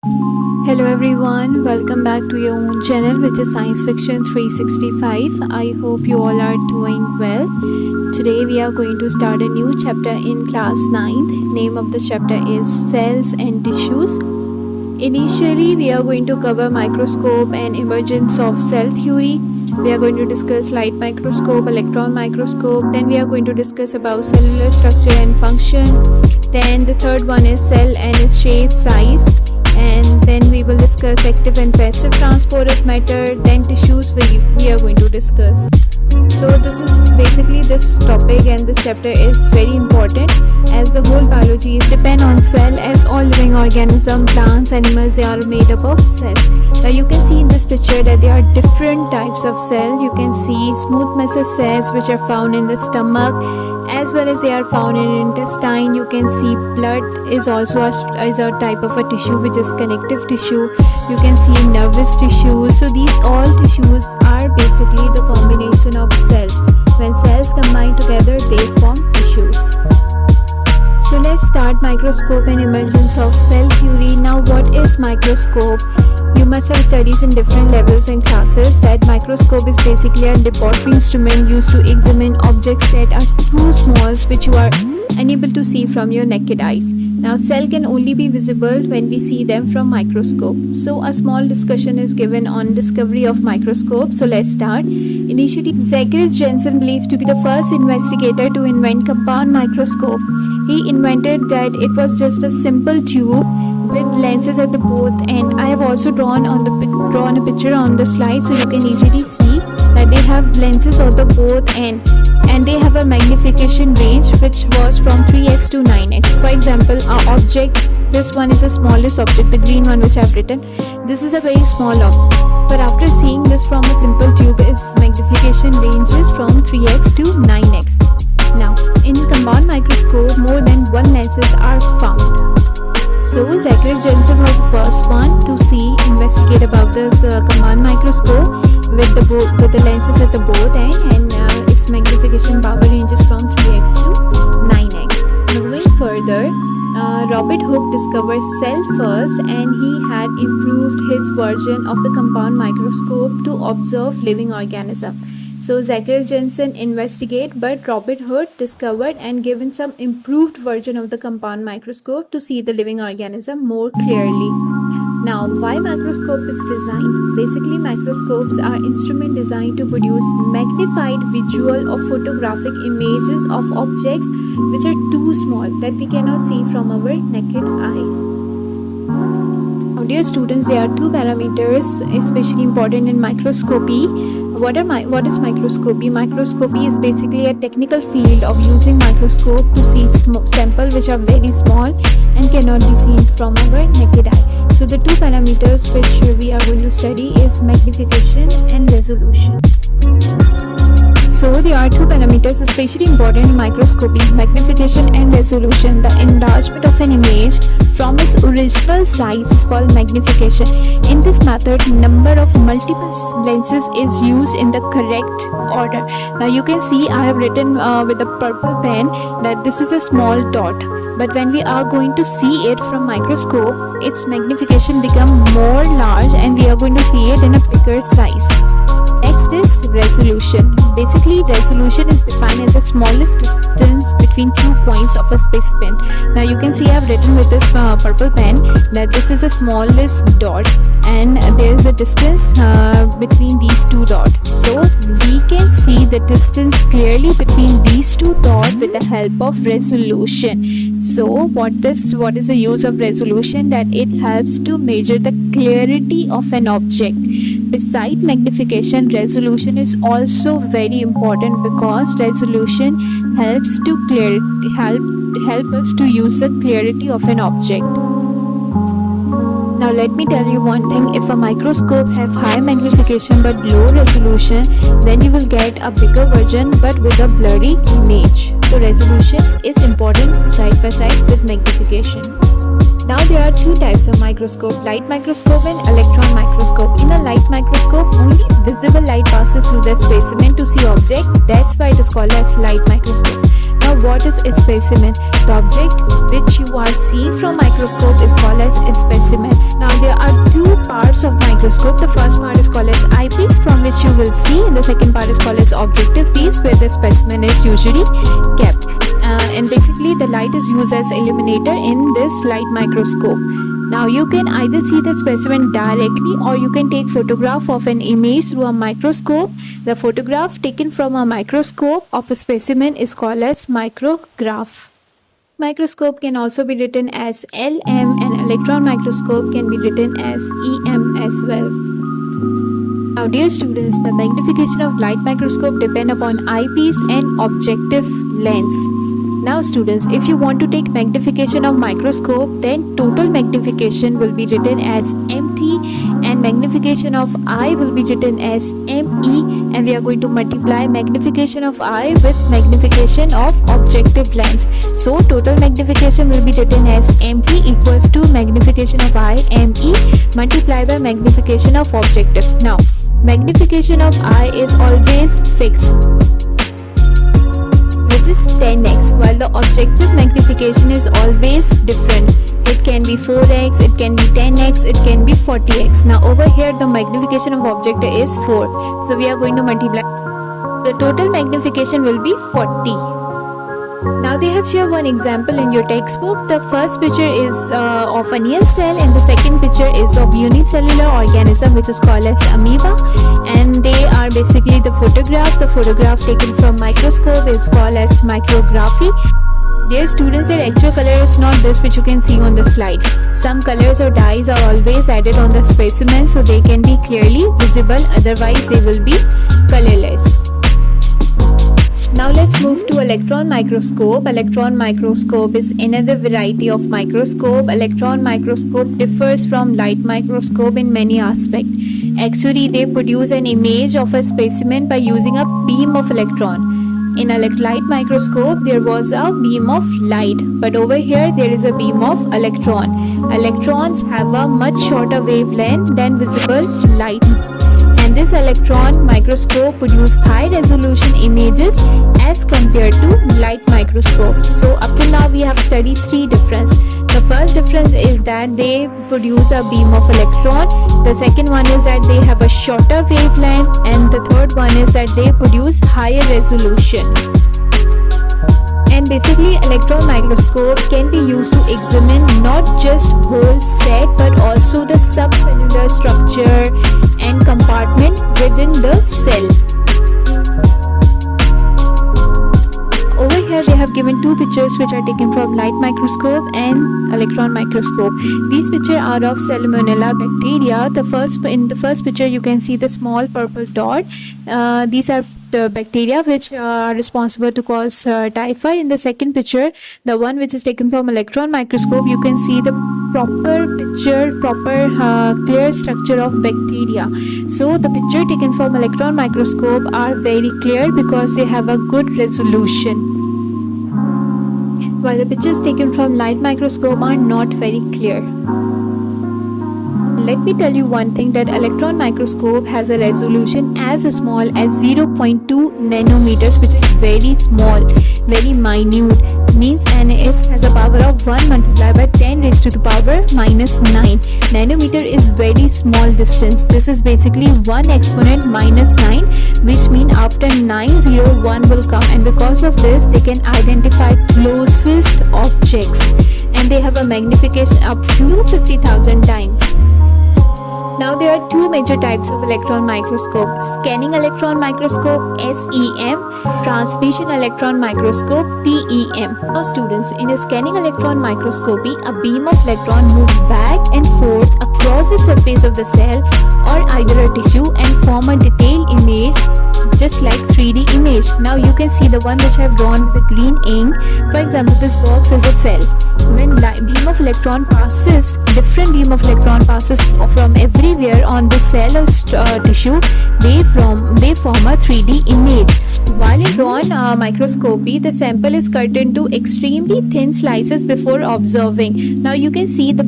Hello everyone, welcome back to your own channel which is Science Fiction 365. I hope you all are doing well. Today we are going to start a new chapter in class 9th. Name of the chapter is Cells and Tissues. Initially we are going to cover microscope and emergence of cell theory. We are going to discuss light microscope, electron microscope. Then we are going to discuss about cellular structure and function. Then the third one is cell and its shape, size. And then we will discuss active and passive transport of matter. Then tissues we are going to discuss. So this is basically this topic, and this chapter is very important as the whole biology is depend on cell, as all living organisms, plants, animals, they are made up of cells. Now you can see in this picture that there are different types of cells. You can see smooth muscle cells which are found in the stomach, as well as they are found in intestine. You can see blood is also a type of a tissue which is connective tissue. You can see nervous tissues. So these all tissues are basically the combination of cell. When cells combine together, they form tissues. So let's start microscope and emergence of cell theory. Now what is microscope? You must have studies in different levels and classes that microscope is basically a laboratory instrument used to examine objects that are too small which you are unable to see from your naked eyes. Now cell can only be visible when we see them from microscope. So a small discussion is given on discovery of microscope. So let's start. Initially, Zacharias Janssen believed to be the first investigator to invent compound microscope. He invented that it was just a simple tube with lenses at the both end. I have also drawn a picture on the slide so you can easily see that they have lenses on the both end, and they have a magnification range which was from 3x to 9x. For example, our object, this one is the smallest object, the green one which I have written. This is a very small object, but after seeing this from a simple tube, its magnification ranges from 3x to 9x. Now, in compound microscope, more than one lenses are found. So Zacharias Janssen was the first one to investigate about this compound microscope with the lenses at the both end, and its magnification power ranges from 3x to 9x. Moving further, Robert Hooke discovered cell first, and he had improved his version of the compound microscope to observe living organism. So Zacharias Janssen investigate, but Robert Hooke discovered and given some improved version of the compound microscope to see the living organism more clearly. Now, why microscope is designed? Basically, microscopes are instruments designed to produce magnified visual or photographic images of objects which are too small that we cannot see from our naked eye. Now, dear students, there are two parameters especially important in microscopy. What is microscopy? Microscopy is basically a technical field of using microscope to see samples which are very small and cannot be seen from our naked eye. So the two parameters which we are going to study is magnification and resolution. So there are two parameters especially important in microscopy: magnification and resolution. The enlargement of an image from its original size is called magnification. In this method, number of multiple lenses is used in the correct order. Now you can see I have written with a purple pen that this is a small dot, but when we are going to see it from microscope, its magnification become more large and we are going to see it in a bigger size. Next is resolution. Basically, resolution is defined as the smallest distance between 2 points of a specimen. Now you can see I have written with this purple pen that this is the smallest dot, and there is a distance between these two dots. So we can see the distance clearly between these two dots with the help of resolution. So what is the use of resolution? That it helps to measure the clarity of an object. Besides magnification, resolution is also very important because resolution helps to help us to use the clarity of an object. Now let me tell you one thing: if a microscope have high magnification but low resolution, then you will get a bigger version but with a blurry image. So resolution is important side by side with magnification. Now there are two types of microscope: light microscope and electron microscope. In a light microscope, only visible light passes through the specimen to see object. That's why it is called as light microscope. Now what is a specimen? The object which you are seeing from microscope is called as a specimen. Now there are two parts of microscope. The first part is called as eyepiece, from which you will see, and the second part is called as objective piece, where the specimen is usually kept. And basically the light is used as illuminator in this light microscope. Now you can either see the specimen directly, or you can take photograph of an image through a microscope. The photograph taken from a microscope of a specimen is called as micrograph. Microscope can also be written as LM, and electron microscope can be written as EM as well. Now dear students, the magnification of light microscope depend upon eyepiece and objective lens. Now students, if you want to take magnification of microscope, then total magnification will be written as MT, and magnification of eye will be written as ME, and we are going to multiply magnification of eye with magnification of objective lens. So total magnification will be written as MT equals to magnification of eye ME multiplied by magnification of objective. Now magnification of eye is always fixed, which is 10x, while the objective magnification is always different. It can be 4x, it can be 10x, it can be 40x. Now over here the magnification of object is 4, so we are going to multiply. The total magnification will be 40. Now they have shared one example in your textbook. The first picture is of a Near cell, and the second picture is of unicellular organism, which is called as amoeba, and they are basically the photographs. The photograph taken from microscope is called as micrography. Dear students, their actual color is not this which you can see on the slide. Some colors or dyes are always added on the specimen so they can be clearly visible, otherwise they will be colorless. Now let's move to electron microscope. Electron microscope is another variety of microscope. Electron microscope differs from light microscope in many aspects. Actually, they produce an image of a specimen by using a beam of electron. In a light microscope, there was a beam of light, but over here there is a beam of electron. Electrons have a much shorter wavelength than visible light. And this electron microscope produce high resolution images as compared to light microscope. So up till now we have studied three differences. The first difference is that they produce a beam of electron. The second one is that they have a shorter wavelength, and the third one is that they produce higher resolution. And basically electron microscope can be used to examine not just whole set but also the subcellular structure and compartment within the cell. Over here they have given two pictures which are taken from light microscope and electron microscope. These pictures are of Salmonella bacteria. In the first picture you can see the small purple dot. These are the bacteria which are responsible to cause typhoid. In the second picture, the one which is taken from electron microscope, you can see the proper clear structure of bacteria. So the picture taken from electron microscope are very clear because they have a good resolution, while the pictures taken from light microscope are not very clear. Let me tell you one thing, that electron microscope has a resolution as small as 0.2 nanometers, which is very small, very minute. Means NS has a power of 1 multiplied by 10 raised to the power minus 9. Nanometer is very small distance. This is basically 1 exponent minus 9, which means after 9, 0, 1 will come, and because of this they can identify closest objects, and they have a magnification up to 50,000 times. Now there are two major types of electron microscope: scanning electron microscope SEM, transmission electron microscope TEM. Now students, in a scanning electron microscopy, a beam of electron moves back and forth across the surface of the cell or either a tissue and form a detailed image just like 3D image. Now you can see the one which I have drawn with the green ink. For example, this box is a cell. When beam of electron passes, different beam of electron passes from everywhere on the cell or tissue, they form a 3D image. While in drawn microscopy, the sample is cut into extremely thin slices before observing. Now you can see the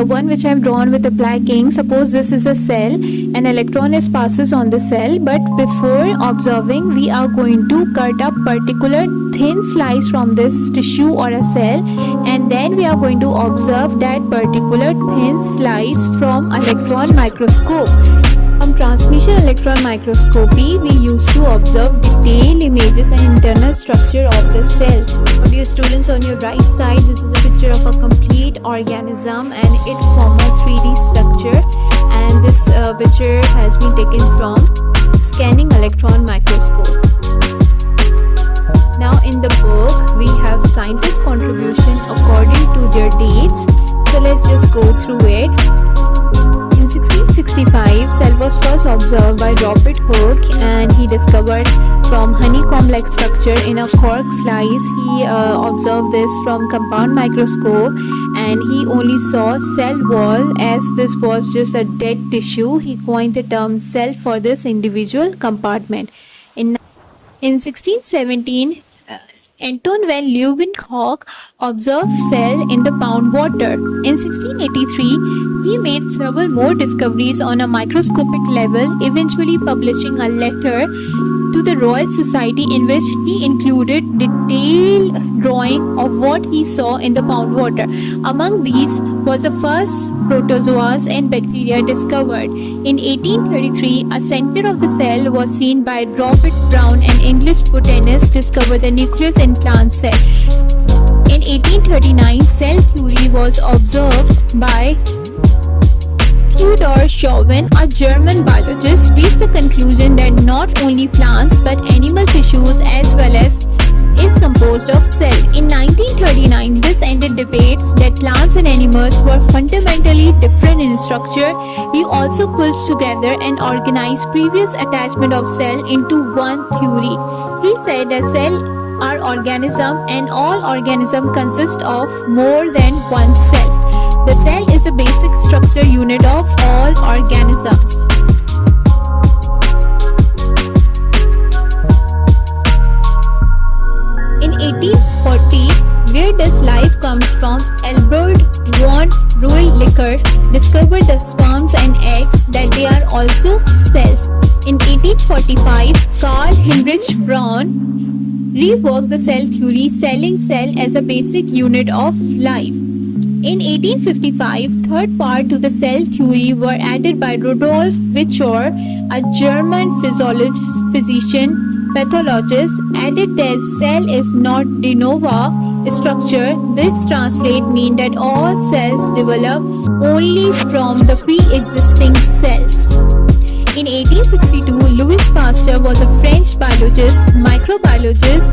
one which I have drawn with the black ink. Suppose this is a cell, an electron passes on the cell, but before observing, we are going to cut a particular thin slice from this tissue or a cell, and then we are going to observe that particular thin slice from electron microscope. From transmission electron microscopy, we used to observe detailed images and internal structure of the cell. For dear students, on your right side, this is a picture of a complete organism and it forms a 3D structure, and this picture has been taken from scanning electron microscope. Now in the book, we have scientists' contribution according to their dates. So let's just go through it. In 1665, cell was first observed by Robert Hooke, and he discovered from honeycomb-like structure in a cork slice. He observed this from compound microscope, and he only saw cell wall as this was just a dead tissue. He coined the term cell for this individual compartment. In 1617, Anton van Leeuwenhoek observed cell in the pond water. In 1683, he made several more discoveries on a microscopic level, eventually publishing a letter to the Royal Society in which he included detailed drawing of what he saw in the pond water. Among these was the first protozoas and bacteria discovered. In 1833, a center of the cell was seen by Robert Brown, an English botanist, discovered the nucleus in plant cell. In 1839, cell theory was observed by Theodor Schauven, a German biologist, reached the conclusion that not only plants but animal tissues as well as is composed of cell. In 1939, this ended debates that plants and animals were fundamentally different in structure. He also pulled together and organized previous attachment of cell into one theory. He said that cell are organism and all organism consist of more than one cell. The cell is the basic structure unit of all organisms. In 1840, where does life comes from, Albert von Rohrlicher discovered the sperms and eggs, that they are also cells. In 1845, Karl Heinrich Braun reworked the cell theory, selling cell as a basic unit of life. In 1855, third part to the cell theory were added by Rudolf Virchow, a German physician, pathologist, added that cell is not de novo structure. This translate mean that all cells develop only from the pre-existing cells. In 1862, Louis Pasteur was a French biologist, microbiologist,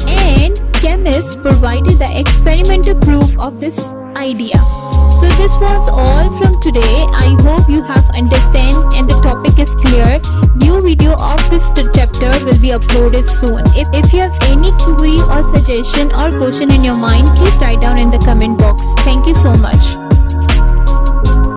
and chemist, provided the experimental proof of this idea. So this was all from today. I hope you have understand and the topic is clear. New video of this chapter will be uploaded soon. If you have any query or suggestion or question in your mind, please write down in the comment box. Thank you so much.